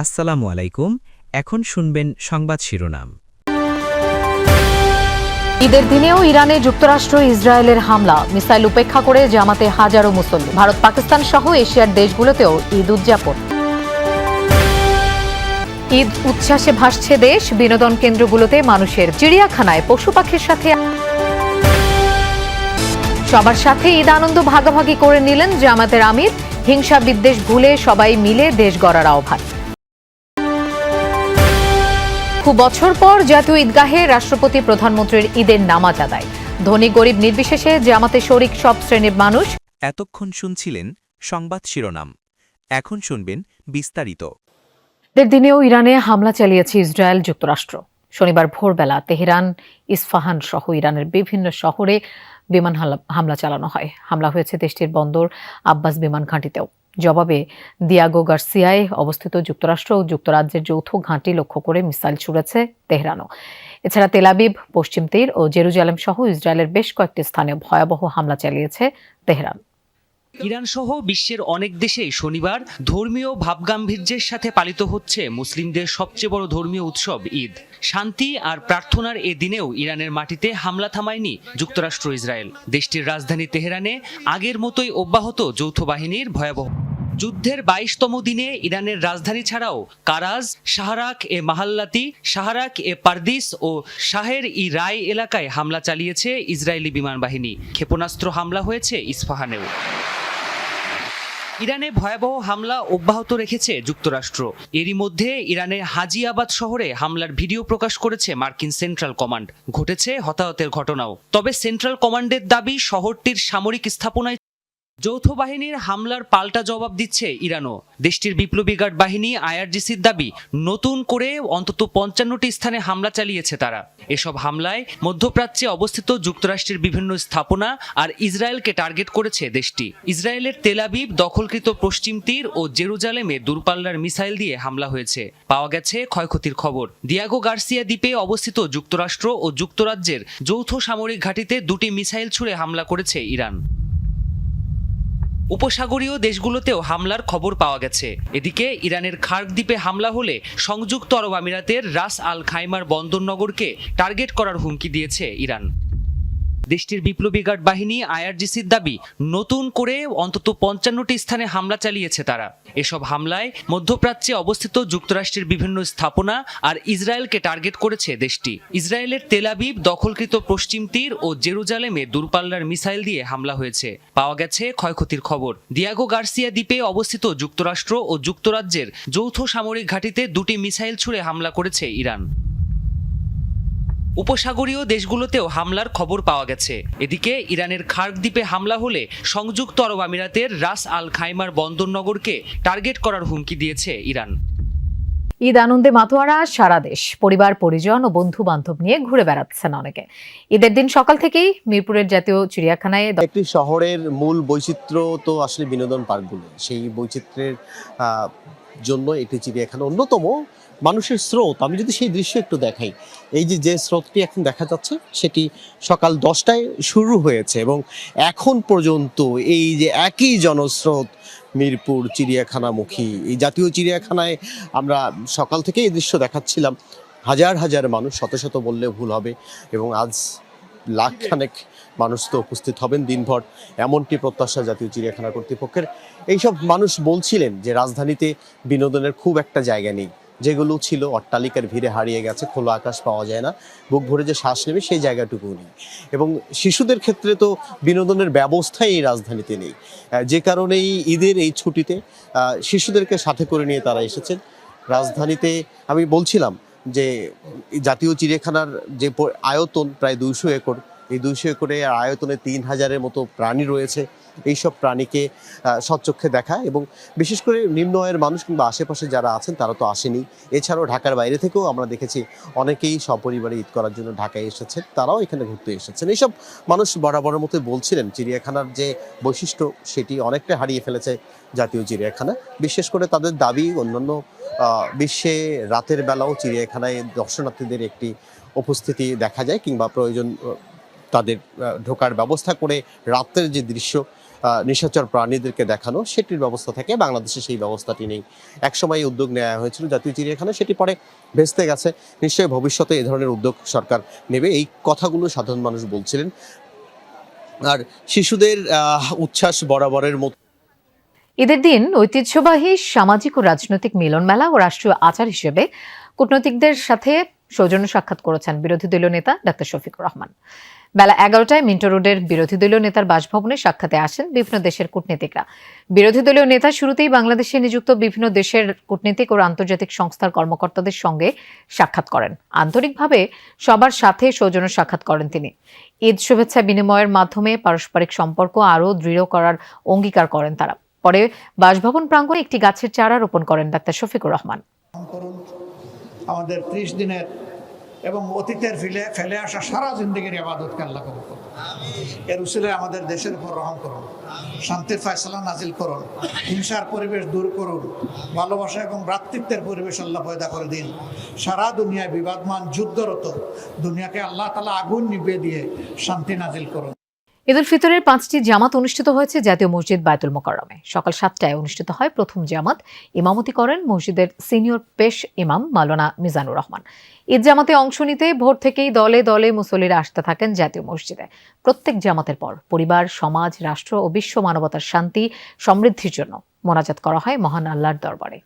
আসসালামু আলাইকুম। এখন শুনবেন সংবাদ শিরোনাম। ঈদের দিনেও ইরানে যুক্তরাষ্ট্র ইসরায়েলের হামলা, মিসাইল উপেক্ষা করে জামাতে হাজারো মুসল্লি। ভারত পাকিস্তান সহ এশিয়ার দেশগুলোতেও ঈদ উদযাপন। ঈদ উচ্ছ্বাসে ভাসছে দেশ, বিনোদন কেন্দ্রগুলোতে মানুষের, চিড়িয়াখানায় পশু পাখির সাথে সবার সাথে ঈদ আনন্দ ভাগাভাগি করে নিলেন জামাতের আমির। হিংসা বিদ্বেষ ভুলে সবাই মিলে দেশ গড়ার আহ্বান। খুব বছর পর জাতীয় ঈদগাহে রাষ্ট্রপতি প্রধানমন্ত্রীর ঈদের নামাজ আদায়। ধনী গরিব নির্বিশেষে জামাতে শরিক সব শ্রেণীর মানুষ। এতক্ষণ শুনছিলেন সংবাদ শিরোনাম। এখন শুনবেন বিস্তারিত। ঈদের দিনেও ইরানে হামলা চালিয়েছে ইসরায়েল যুক্তরাষ্ট্র। শনিবার ভোরবেলা তেহরান, ইস্পাহান সহ ইরানের বিভিন্ন শহরে বিমান হামলা চালানো হয়। হামলা হয়েছে দেশটির বন্দর আব্বাস বিমান ঘাঁটিতেও। জবাবে দিয়াগো গার্সিয়ায় অবস্থিত যুক্তরাষ্ট্র ও যুক্তরাজ্যের যৌথ ঘাঁটি লক্ষ্য করে মিসাইল ছুড়েছে তেহরানও। এছাড়া তেল আবিব, পশ্চিম তীর ও জেরুজালেম সহ ইসরায়েলের বেশ কয়েকটি স্থানে ভয়াবহ হামলা চালিয়েছে তেহরান। ইরান সহ বিশ্বের অনেক দেশেই শনিবার ধর্মীয় ভাবগাম্ভীর্যের সাথে পালিত হচ্ছে মুসলিমদের সবচেয়ে বড় ধর্মীয় উৎসব ঈদ। শান্তি আর প্রার্থনার এ দিনেও ইরানের মাটিতে হামলা থামায়নি যুক্তরাষ্ট্র ইসরায়েল। দেশটির রাজধানী তেহরানে আগের মতোই অব্যাহত যৌথ বাহিনীর ভয়াবহ যুদ্ধের ২২তম দিনে ইরানের রাজধানী ছাড়াও কারাজ, শাহরাক এ মাহাল্লাতি, শাহরাক এ পারদিস ও শাহের ই রায় এলাকায় হামলা চালিয়েছে ইসরায়েলি বিমান বাহিনী। ক্ষেপণাস্ত্র হামলা হয়েছে ইস্পাহানেও। ইরানে ভয়াবহ হামলা অব্যাহত রেখেছে যুক্তরাষ্ট্র। এরই মধ্যে ইরানের হাজিয়াবাদ শহরে হামলার ভিডিও প্রকাশ করেছে মার্কিন সেন্ট্রাল কমান্ড। ঘটেছে হতাহতের ঘটনাও। তবে সেন্ট্রাল কমান্ডের দাবি শহরটির সামরিক স্থাপনায় যৌথ বাহিনীর হামলার পাল্টা জবাব দিচ্ছে ইরানও। দেশটির বিপ্লবী গার্ড বাহিনী আইআরজিসির দাবি নতুন করে অন্তত ৫৫টি স্থানে হামলা চালিয়েছে তারা। এসব হামলায় মধ্যপ্রাচ্যে অবস্থিত যুক্তরাষ্ট্রের বিভিন্ন স্থাপনা আর ইসরায়েলকে টার্গেট করেছে দেশটি। ইসরায়েলের তেল আবিব দখলকৃত পশ্চিম তীর ও জেরুজালেমে দূরপাল্লার মিসাইল দিয়ে হামলা হয়েছে। পাওয়া গেছে ক্ষয়ক্ষতির খবর। দিয়াগো গার্সিয়া দ্বীপে অবস্থিত যুক্তরাষ্ট্র ও যুক্তরাজ্যের যৌথ সামরিক ঘাঁটিতে ২টি মিসাইল ছুড়ে হামলা করেছে ইরান। উপসাগরীয় দেশগুলোতেও হামলার খবর পাওয়া গেছে। এদিকে ইরানের খার্ক দ্বীপে হামলা হলে সংযুক্ত আরব আমিরাতের রাস আল খাইমার বন্দরনগরকে টার্গেট করার হুমকি দিয়েছে ইরান। দেশটির বিপ্লবী গার্ড বাহিনী আইআরজিসির দাবি নতুন করে অন্তত ৫৫টি স্থানে হামলা চালিয়েছে তারা। এসব হামলায় মধ্যপ্রাচ্যে অবস্থিত যুক্তরাষ্ট্রের বিভিন্ন স্থাপনা আর ইসরায়েলকে টার্গেট করেছে দেশটি। ইসরায়েলের তেল আবিব দখলকৃত পশ্চিম তীর ও জেরুজালেমে দূরপাল্লার মিসাইল দিয়ে হামলা হয়েছে। পাওয়া গেছে ক্ষয়ক্ষতির খবর। দিয়াগো গার্সিয়া দ্বীপে অবস্থিত যুক্তরাষ্ট্র ও যুক্তরাজ্যের যৌথ সামরিক ঘাঁটিতে ২টি মিসাইল ছুড়ে হামলা করেছে ইরান। উপসাগরীয় দেশগুলোতেও হামলার খবর পাওয়া গেছে। এদিকে ইরানের খার্ক দ্বীপে হামলা হলে সংযুক্ত আরব আমিরাতের রাস আল খাইমার বন্দরনগরকে টার্গেট করার হুমকি দিয়েছে ইরান। ঈদ আনন্দে মাতোয়ারা সারা দেশ। পরিবার পরিজন ও বন্ধু বান্ধব নিয়ে ঘুরে বেড়াচ্ছেন অনেকে। ঈদের দিন সকাল থেকেই মিরপুরের জাতীয় চিড়িয়াখানায় একটি শহরের মূল বৈচিত্র্য তো আসলে বিনোদন পার্কগুলো। সেই বৈচিত্র্যের জন্য একটি চিড়িয়াখানা অন্যতম। মানুষের স্রোত, আমি যদি সেই দৃশ্য একটু দেখাই, এই যে স্রোতটি এখন দেখা যাচ্ছে সেটি সকাল 10টায় শুরু হয়েছে এবং এখন পর্যন্ত এই যে একই জনস্রোত মিরপুর চিড়িয়াখানামুখী। এই জাতীয় চিড়িয়াখানায় আমরা সকাল থেকে এই দৃশ্য দেখাচ্ছিলাম। হাজার হাজার মানুষ, শত শত বললে ভুল হবে, এবং আজ লাখখানেক মানুষ তো উপস্থিত হবেন দিনভর, এমনটি প্রত্যাশা জাতীয় চিড়িয়াখানা কর্তৃপক্ষের। এইসব মানুষ বলছিলেন যে রাজধানীতে বিনোদনের খুব একটা জায়গা নেই, যেগুলো ছিল অট্টালিকার ভিড়ে হারিয়ে গেছে, খোলা আকাশ পাওয়া যায় না, বুক ভরে যে শ্বাস নেবে সেই জায়গাটুকু নেই। এবং শিশুদের ক্ষেত্রে তো বিনোদনের ব্যবস্থাই এই রাজধানীতে নেই, যে কারণেই ঈদের এই ছুটিতে শিশুদেরকে সাথে করে নিয়ে তারা এসেছেন রাজধানীতে। আমি বলছিলাম যে জাতীয় চিড়িয়াখানার যে আয়তন প্রায় ২০০ একর, এই ২০০ একরের আয়তনে ৩,০০০-এর মতো প্রাণী রয়েছে। এইসব প্রাণীকে সচক্ষে দেখা, এবং বিশেষ করে নিম্ন আয়ের মানুষ কিংবা আশেপাশে যারা আছেন তারা তো আসেনি। এছাড়াও ঢাকার বাইরে থেকেও আমরা দেখেছি অনেকেই সপরিবারে ঈদ করার জন্য ঢাকায় এসেছেন, তারাও এখানে ঘুরতে এসেছেন। এইসব মানুষ বরাবরের মতো বলছিলেন চিড়িয়াখানার যে বৈশিষ্ট্য সেটি অনেকটা হারিয়ে ফেলেছে জাতীয় চিড়িয়াখানা। বিশেষ করে তাদের দাবি অন্যান্য বিশ্বে রাতের বেলাও চিড়িয়াখানায় দর্শনার্থীদের একটি উপস্থিতি দেখা যায়, কিংবা প্রয়োজন তাদের ঢোকার ব্যবস্থা করে রাতের যে দৃশ্য নিশাচর প্রাণীদেরকে দেখানো, সেটির ব্যবস্থা থাকে। বাংলাদেশে সেই ব্যবস্থাটি নেই। একসময় এই উদ্যোগ নেওয়া হয়েছিল জাতীয় চিড়িয়াখানা, সেটি পরে ভেস্তে গেছে। নিশ্চয়ই ভবিষ্যতে এই ধরনের উদ্যোগ সরকার নেবে, এই কথাগুলো সাধারণ মানুষ বলছিলেন। আর শিশুদের উচ্ছ্বাস বরাবরের মতো। ঈদের দিন ঐতিহ্যবাহী সামাজিক ও রাজনৈতিক মিলন মেলা ও রাষ্ট্রীয় আচার হিসেবে কূটনীতিকদের সাথে সৌজন্য সাক্ষাৎ করেছেন বিরোধী দলীয় নেতা ডাক্তার শফিকুর রহমান। বেলা 11টায় মিন্টো রোডের বিরোধী দলীয় নেতার বাসভবনে সাক্ষাতে আসেন বিভিন্ন দেশের কূটনীতিকরা। বিরোধী দলীয় নেতা শুরুতেই বাংলাদেশে নিযুক্ত বিভিন্ন দেশের কূটনীতিক ও আন্তর্জাতিক সংস্থার কর্মকর্তাদের সঙ্গে সাক্ষাৎ করেন। আন্তরিকভাবে সবার সাথে সৌজন্য সাক্ষাৎ করেন তিনি। ঈদ শুভেচ্ছা বিনিময়ের মাধ্যমে পারস্পরিক সম্পর্ক আরও দৃঢ় করার অঙ্গীকার করেন তারা। পরে বাসভবন প্রাঙ্গণে একটি গাছের চারা রোপণ করেন ডাক্তার শফিকুর রহমান। আমাদের 30 দিনের এবং অতীতের ফেলে আসা সারা জিন্দগির ইবাদতকে আল্লাহ কবুল করুন। এর উসিলায় আমাদের দেশের উপর রহম করুন, শান্তির ফয়সালা নাজিল করুন, হিংসার পরিবেশ দূর করুন, ভালোবাসা এবং ভ্রাতৃত্বের পরিবেশ আল্লাহ পয়দা করে দিন। সারা দুনিয়ায় বিবাদমান যুদ্ধরত দুনিয়াকে আল্লাহ তাআলা আগুন নিভিয়ে দিয়ে শান্তি নাজিল করুন। ঈদ উল ফিতরের 5টি জামাত অনুষ্ঠিত হয়েছে জাতীয় মসজিদ বায়তুল মোকাররমে। সকাল 7টায় অনুষ্ঠিত হয় প্রথম জামাত। ইমামতি করেন মসজিদের সিনিয়র পেশ ইমাম মাওলানা মিজানুর রহমান। ঈদ জামাতে অংশ নিতে ভোর থেকেই দলে দলে মুসল্লিরা আসতে থাকেন জাতীয় মসজিদে। প্রত্যেক জামাতের পর পরিবার, সমাজ, রাষ্ট্র ও বিশ্ব মানবতার শান্তি সমৃদ্ধির জন্য মোনাজাত করা হয় মহান আল্লাহর দরবারে।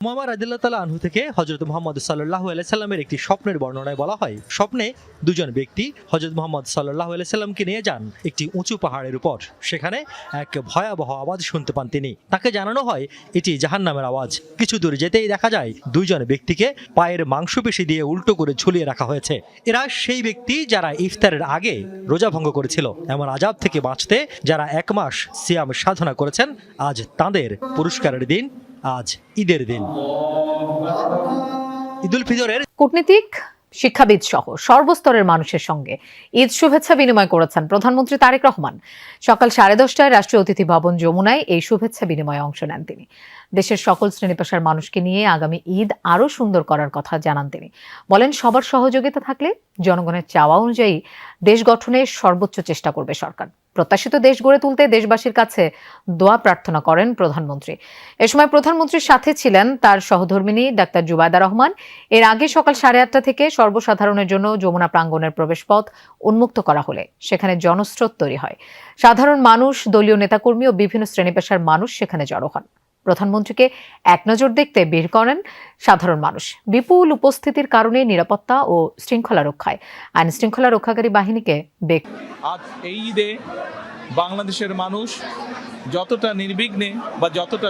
উমামা রাদিয়াল্লাহু তাআলা আনহু থেকে হযরত মুহাম্মদ সাল্লাল্লাহু আলাইহি সাল্লামের একটি স্বপ্নের বর্ণনায় বলা হয়, স্বপ্নে দুজন ব্যক্তি হযরত মুহাম্মদ সাল্লাল্লাহু আলাইহি সাল্লামকে নিয়ে যান একটি উঁচু পাহাড়ের উপর। সেখানে এক ভয়াবহ আওয়াজ শুনতে পান তিনি। তাকে জানানো হয় এটি জাহান্নামের আওয়াজ। কিছু দূর যেতেই দেখা যায় দুইজন ব্যক্তিকে পায়ের মাংসপেশি দিয়ে উল্টো করে ঝুলিয়ে রাখা হয়েছে। এরা সেই ব্যক্তি যারা ইফতারের আগে রোজা ভঙ্গ করেছিল। এমন আযাব থেকে বাঁচতে যারা 1 মাস সিয়াম সাধনা করেছেন, আজ তাদের পুরস্কারের দিন, আজ ঈদের দিন। ঈদ উল ফিতরের কূটনীতিক, শিক্ষাবিদ সহ সর্বস্তরের মানুষের সঙ্গে ঈদ শুভেচ্ছা বিনিময় করেছেন প্রধানমন্ত্রী তারেক রহমান। সকাল 10:30টায় রাষ্ট্রীয় অতিথি ভবন যমুনায় এই শুভেচ্ছা বিনিময়ে অংশ নেন তিনি। দেশের সকল শ্রেণী পেশার মানুষকে নিয়ে আগামী ঈদ আরও সুন্দর করার কথা জানান তিনি। বলেন, সবার সহযোগিতা থাকলে জনগণের চাওয়া অনুযায়ী দেশ গঠনের সর্বোচ্চ চেষ্টা করবে সরকার। প্রত্যাশিত দেশ গড়ে তুলতে দেশবাসীর কাছে দোয়া প্রার্থনা করেন প্রধানমন্ত্রী। এ সময় প্রধানমন্ত্রীর সাথে ছিলেন তার সহধর্মিণী ডাক্তার জুবায়দা রহমান। এর আগে সকাল 8:30 থেকে সর্বসাধারণের জন্য যমুনা প্রাঙ্গণের প্রবেশপথ উন্মুক্ত করা হলে সেখানে জনস্রোত তৈরি হয়। সাধারণ মানুষ, দলীয় নেতাকর্মী ও বিভিন্ন শ্রেণী পেশার মানুষ সেখানে জড়ো হন। প্রধানমন্ত্রীকে এক নজর দেখতে বের করেন সাধারণ মানুষ। বিপুল উপস্থিতির কারণে নিরাপত্তা ও শৃঙ্খলা রক্ষায় আইন শৃঙ্খলা রক্ষাকারী বাহিনীকে আজ এই ঈদে বাংলাদেশের মানুষ যতটা নির্বিঘ্নে বা যতটা